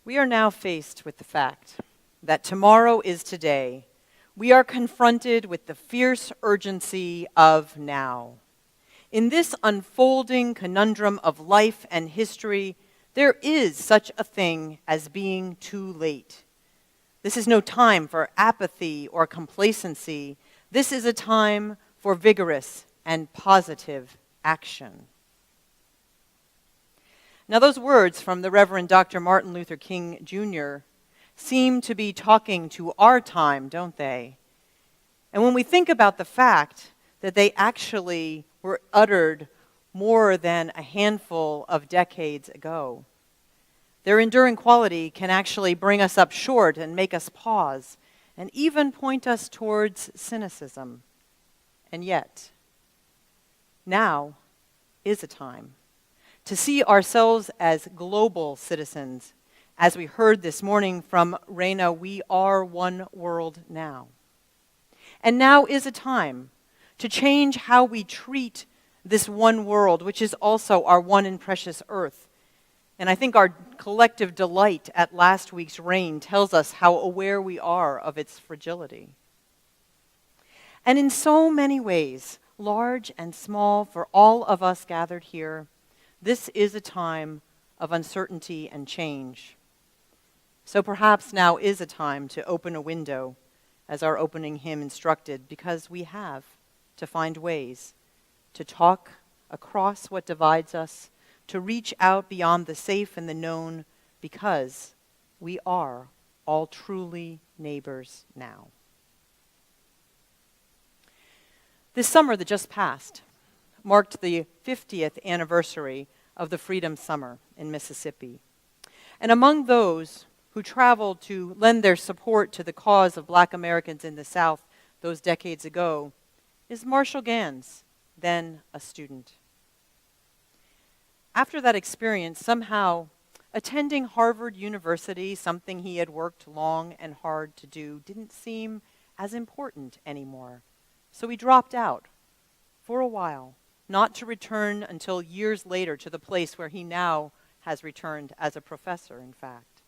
We are now faced with the fact that tomorrow is today. We are confronted with the fierce urgency of now. In this unfolding conundrum of life and history, there is such a thing as being too late. This is no time for apathy or complacency. This is a time for vigorous and positive action. Now, those words from the Reverend Dr. Martin Luther King Jr. seem to be talking to our time, don't they? And when we think about the fact that they actually were uttered more than a handful of decades ago, their enduring quality can actually bring us up short and make us pause and even point us towards cynicism. And yet, now is a time to see ourselves as global citizens. As we heard this morning from Raina, we are one world now. And now is a time to change how we treat this one world, which is also our one and precious earth. And I think our collective delight at last week's rain tells us how aware we are of its fragility. And in so many ways, large and small, for all of us gathered here, this is a time of uncertainty and change. So perhaps now is a time to open a window, as our opening hymn instructed, because we have to find ways to talk across what divides us, to reach out beyond the safe and the known, because we are all truly neighbors now. This summer that just passed marked the 50th anniversary of the Freedom Summer in Mississippi. And among those who traveled to lend their support to the cause of Black Americans in the South those decades ago is Marshall Ganz, then a student. After that experience, somehow attending Harvard University, something he had worked long and hard to do, didn't seem as important anymore. So he dropped out for a while, not to return until years later to the place where he now has returned as a professor, in fact.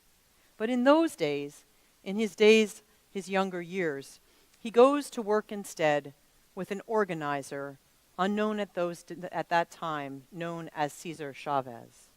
But in those days, his younger years, he goes to work instead with an organizer unknown at that time, known as Cesar Chavez.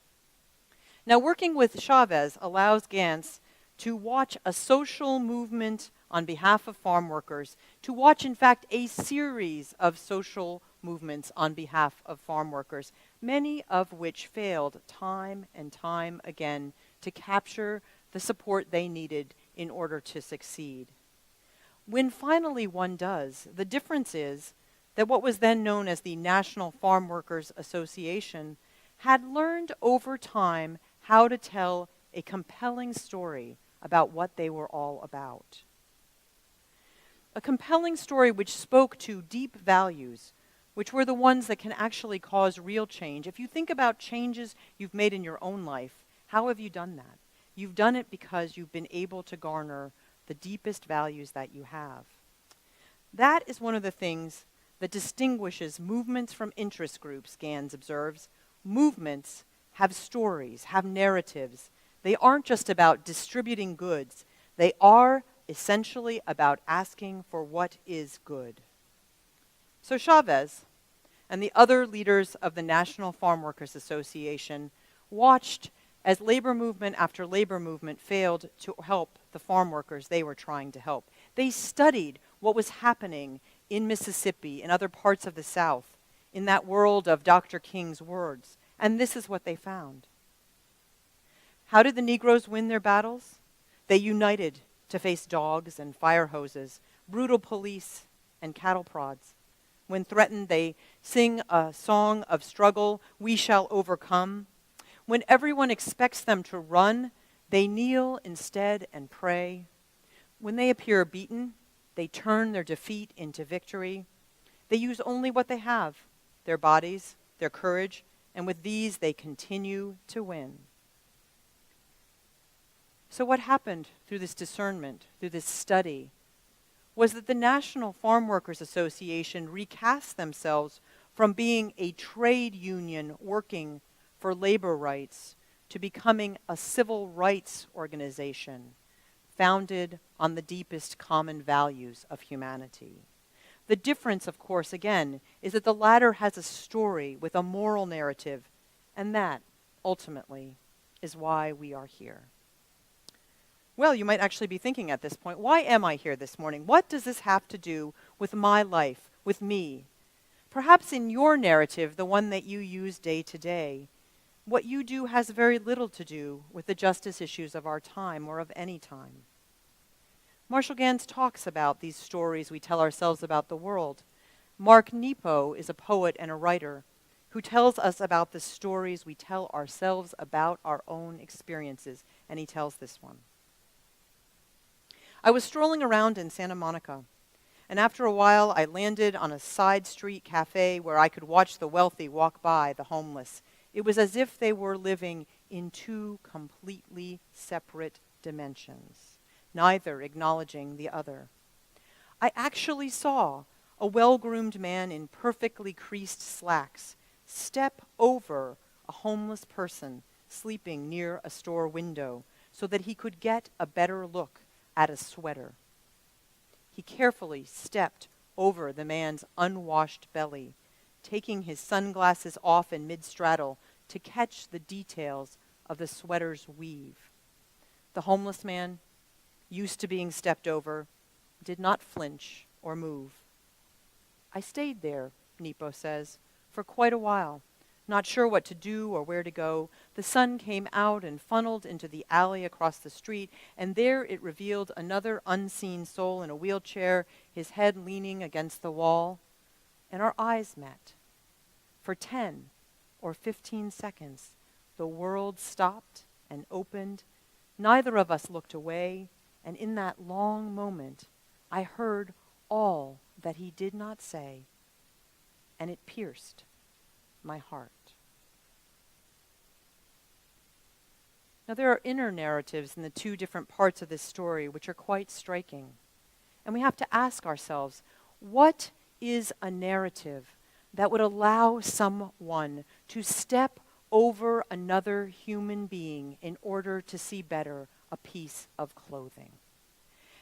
Now, working with Chavez allows Ganz to watch a social movement on behalf of farm workers, to watch, in fact, a series of social movements on behalf of farm workers, many of which failed time and time again to capture the support they needed in order to succeed. When finally one does, the difference is that what was then known as the National Farm Workers Association had learned over time how to tell a compelling story about what they were all about. A compelling story which spoke to deep values, which were the ones that can actually cause real change. If you think about changes you've made in your own life, how have you done that? You've done it because you've been able to garner the deepest values that you have. That is one of the things that distinguishes movements from interest groups, Ganz observes. Movements have stories, have narratives. They aren't just about distributing goods. They are essentially about asking for what is good. So Chavez and the other leaders of the National Farm Workers Association watched as labor movement after labor movement failed to help the farm workers they were trying to help. They studied what was happening in Mississippi and other parts of the South, in that world of Dr. King's words, and this is what they found. How did the Negroes win their battles? They united to face dogs and fire hoses, brutal police and cattle prods. When threatened, they sing a song of struggle, "We shall overcome." When everyone expects them to run, they kneel instead and pray. When they appear beaten, they turn their defeat into victory. They use only what they have, their bodies, their courage, and with these they continue to win. So what happened through this discernment, through this study, was that the National Farm Workers Association recast themselves from being a trade union working for labor rights to becoming a civil rights organization founded on the deepest common values of humanity. The difference, of course, again, is that the latter has a story with a moral narrative, and that, ultimately, is why we are here. Well, you might actually be thinking at this point, why am I here this morning? What does this have to do with my life, with me? Perhaps in your narrative, the one that you use day to day, what you do has very little to do with the justice issues of our time or of any time. Marshall Ganz talks about these stories we tell ourselves about the world. Mark Nepo is a poet and a writer who tells us about the stories we tell ourselves about our own experiences, and he tells this one. I was strolling around in Santa Monica, and after a while I landed on a side street cafe where I could watch the wealthy walk by the homeless. It was as if they were living in two completely separate dimensions, neither acknowledging the other. I actually saw a well-groomed man in perfectly creased slacks step over a homeless person sleeping near a store window so that he could get a better look at a sweater. He carefully stepped over the man's unwashed belly, taking his sunglasses off in mid-straddle to catch the details of the sweater's weave. The homeless man, used to being stepped over, did not flinch or move. I stayed there, Nepo says, for quite a while, not sure what to do or where to go. The sun came out and funneled into the alley across the street, and there it revealed another unseen soul in a wheelchair, his head leaning against the wall. And our eyes met. For 10 or 15 seconds, the world stopped and opened. Neither of us looked away, and in that long moment, I heard all that he did not say, and it pierced my heart. Now, there are inner narratives in the two different parts of this story which are quite striking. And we have to ask ourselves, what is a narrative that would allow someone to step over another human being in order to see better a piece of clothing?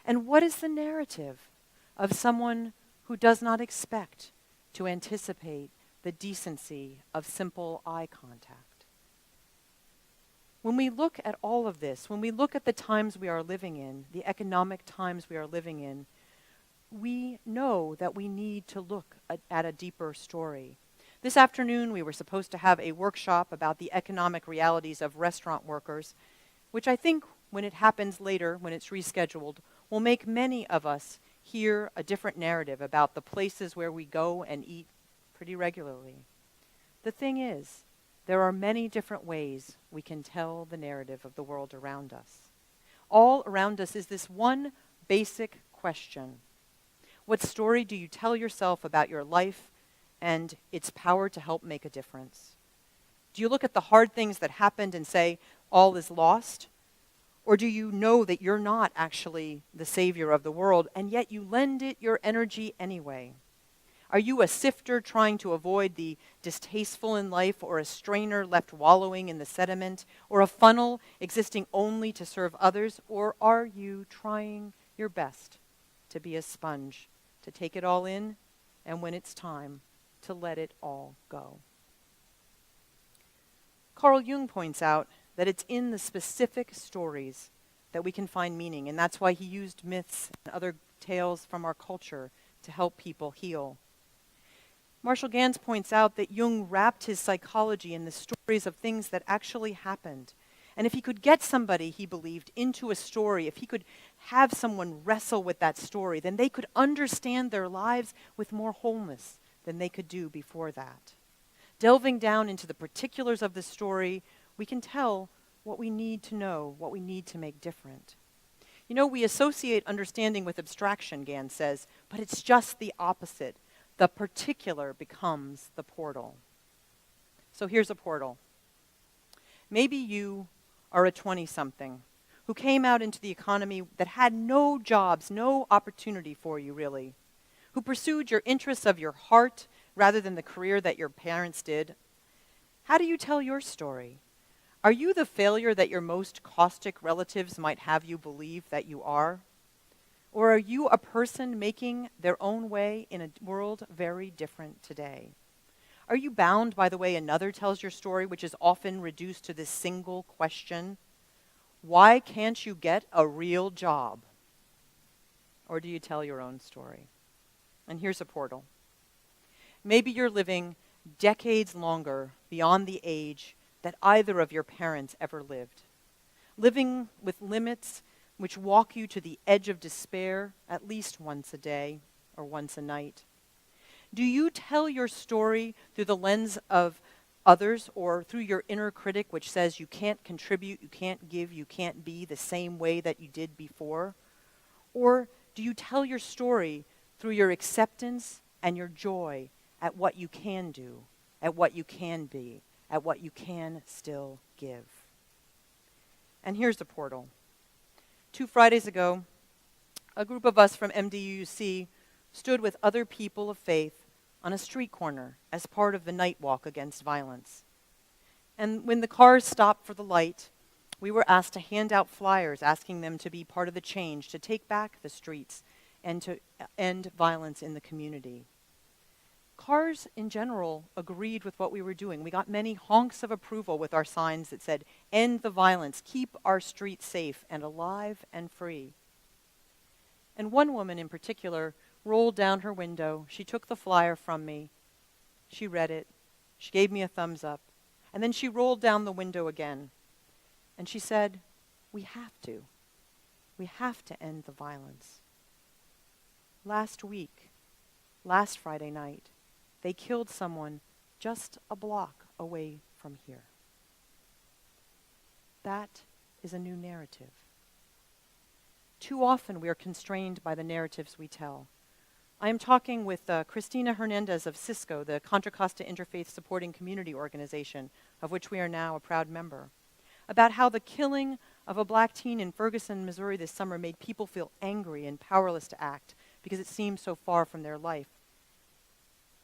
And what is the narrative of someone who does not expect to anticipate the decency of simple eye contact? When we look at all of this, when we look at the times we are living in, the economic times we are living in, we know that we need to look at a deeper story. This afternoon, we were supposed to have a workshop about the economic realities of restaurant workers, which I think, when it happens later, when it's rescheduled, will make many of us hear a different narrative about the places where we go and eat pretty regularly. The thing is, there are many different ways we can tell the narrative of the world around us. All around us is this one basic question. What story do you tell yourself about your life and its power to help make a difference? Do you look at the hard things that happened and say, all is lost? Or do you know that you're not actually the savior of the world, and yet you lend it your energy anyway? Are you a sifter trying to avoid the distasteful in life, or a strainer left wallowing in the sediment, or a funnel existing only to serve others? Or are you trying your best to be a sponge, to take it all in, and when it's time, to let it all go? Carl Jung points out that it's in the specific stories that we can find meaning, and that's why he used myths and other tales from our culture to help people heal. Marshall Ganz points out that Jung wrapped his psychology in the stories of things that actually happened. And if he could get somebody, he believed, into a story, if he could have someone wrestle with that story, then they could understand their lives with more wholeness than they could do before that. Delving down into the particulars of the story, we can tell what we need to know, what we need to make different. You know, we associate understanding with abstraction, Ganz says, but it's just the opposite. The particular becomes the portal. So here's a portal. Maybe you are a 20-something who came out into the economy that had no jobs, no opportunity for you, really, who pursued your interests of your heart rather than the career that your parents did. How do you tell your story? Are you the failure that your most caustic relatives might have you believe that you are? Or are you a person making their own way in a world very different today? Are you bound by the way another tells your story, which is often reduced to this single question? Why can't you get a real job? Or do you tell your own story? And here's a portal. Maybe you're living decades longer beyond the age that either of your parents ever lived, living with limits which walk you to the edge of despair at least once a day or once a night. Do you tell your story through the lens of others or through your inner critic which says you can't contribute, you can't give, you can't be the same way that you did before? Or do you tell your story through your acceptance and your joy at what you can do, at what you can be, at what you can still give? And here's the portal. 2 Fridays ago, a group of us from MDUUC stood with other people of faith on a street corner as part of the night walk against violence. And when the cars stopped for the light, we were asked to hand out flyers asking them to be part of the change, to take back the streets, and to end violence in the community. Cars in general agreed with what we were doing. We got many honks of approval with our signs that said, "End the violence, keep our streets safe and alive and free." And one woman in particular rolled down her window. She took the flyer from me. She read it. She gave me a thumbs up. And then she rolled down the window again. And she said, "We have to. We have to end the violence." Last week, last Friday night, they killed someone just a block away from here. That is a new narrative. Too often we are constrained by the narratives we tell. I am talking with Cristina Hernandez of Cisco, the Contra Costa Interfaith Supporting Community Organization, of which we are now a proud member, about how the killing of a black teen in Ferguson, Missouri this summer made people feel angry and powerless to act because it seemed so far from their life.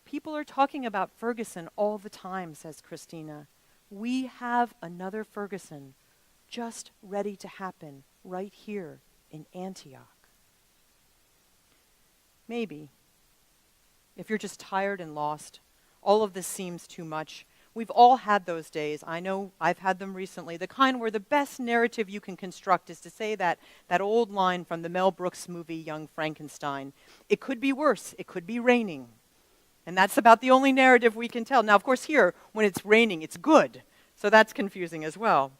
People are talking about Ferguson all the time, says Christina. We have another Ferguson just ready to happen right here in Antioch. Maybe, if you're just tired and lost, all of this seems too much. We've all had those days. I know I've had them recently, the kind where the best narrative you can construct is to say that old line from the Mel Brooks movie, Young Frankenstein. It could be worse. It could be raining. And that's about the only narrative we can tell. Now, of course, here, when it's raining, it's good. So that's confusing as well.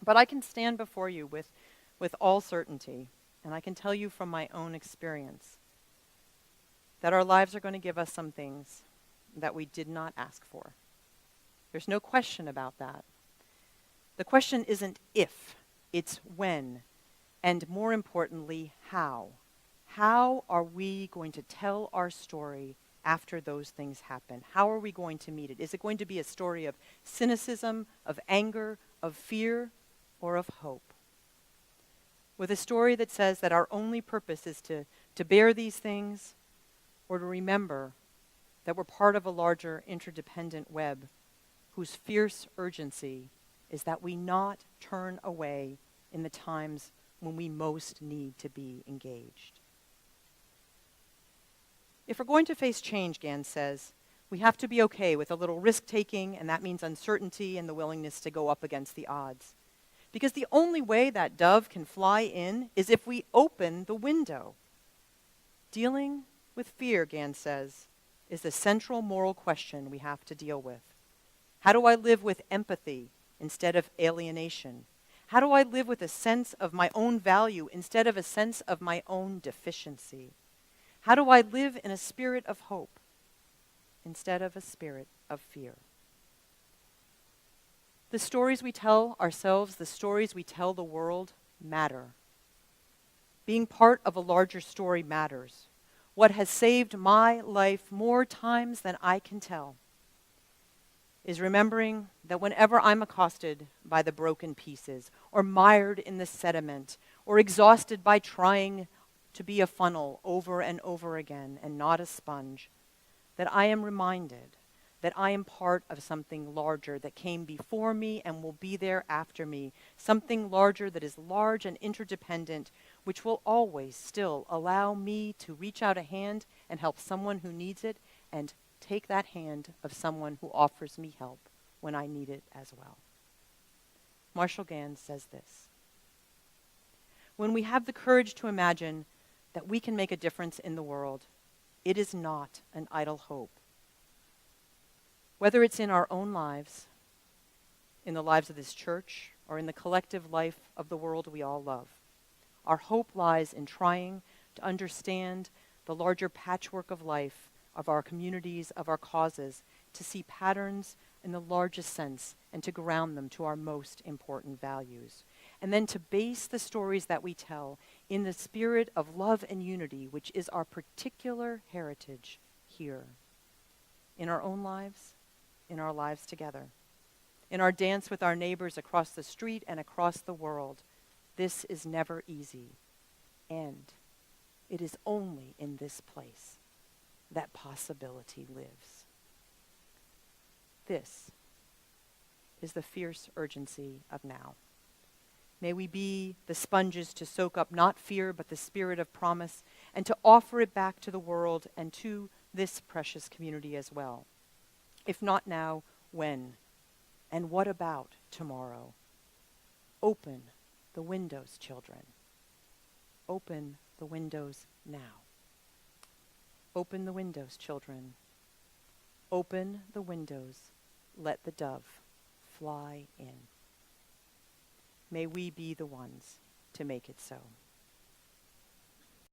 But I can stand before you with all certainty, and I can tell you from my own experience that our lives are going to give us some things that we did not ask for. There's no question about that. The question isn't if, it's when, and more importantly, how. How are we going to tell our story after those things happen? How are we going to meet it? Is it going to be a story of cynicism, of anger, of fear, or of hope? With a story that says that our only purpose is to bear these things, or to remember that we're part of a larger interdependent web whose fierce urgency is that we not turn away in the times when we most need to be engaged. If we're going to face change, Ganz says, we have to be okay with a little risk-taking, and that means uncertainty and the willingness to go up against the odds. Because the only way that dove can fly in is if we open the window. Dealing with fear, Ganz says, is the central moral question we have to deal with. How do I live with empathy instead of alienation? How do I live with a sense of my own value instead of a sense of my own deficiency? How do I live in a spirit of hope instead of a spirit of fear? The stories we tell ourselves, the stories we tell the world, matter. Being part of a larger story matters. What has saved my life more times than I can tell is remembering that whenever I'm accosted by the broken pieces, or mired in the sediment, or exhausted by trying to be a funnel over and over again and not a sponge, that I am reminded that I am part of something larger that came before me and will be there after me, something larger that is large and interdependent, which will always still allow me to reach out a hand and help someone who needs it, and take that hand of someone who offers me help when I need it as well. Marshall Ganz says this: when we have the courage to imagine that we can make a difference in the world, it is not an idle hope. Whether it's in our own lives, in the lives of this church, or in the collective life of the world we all love, our hope lies in trying to understand the larger patchwork of life, of our communities, of our causes, to see patterns in the largest sense and to ground them to our most important values. And then to base the stories that we tell in the spirit of love and unity, which is our particular heritage here, in our own lives, in our lives together, in our dance with our neighbors across the street and across the world. This is never easy, and it is only in this place that possibility lives. This is the fierce urgency of now. May we be the sponges to soak up not fear but the spirit of promise, and to offer it back to the world and to this precious community as well. If not now, when? And what about tomorrow? Open the windows, children. Open the windows now. Open the windows, children. Open the windows. Let the dove fly in. May we be the ones to make it so.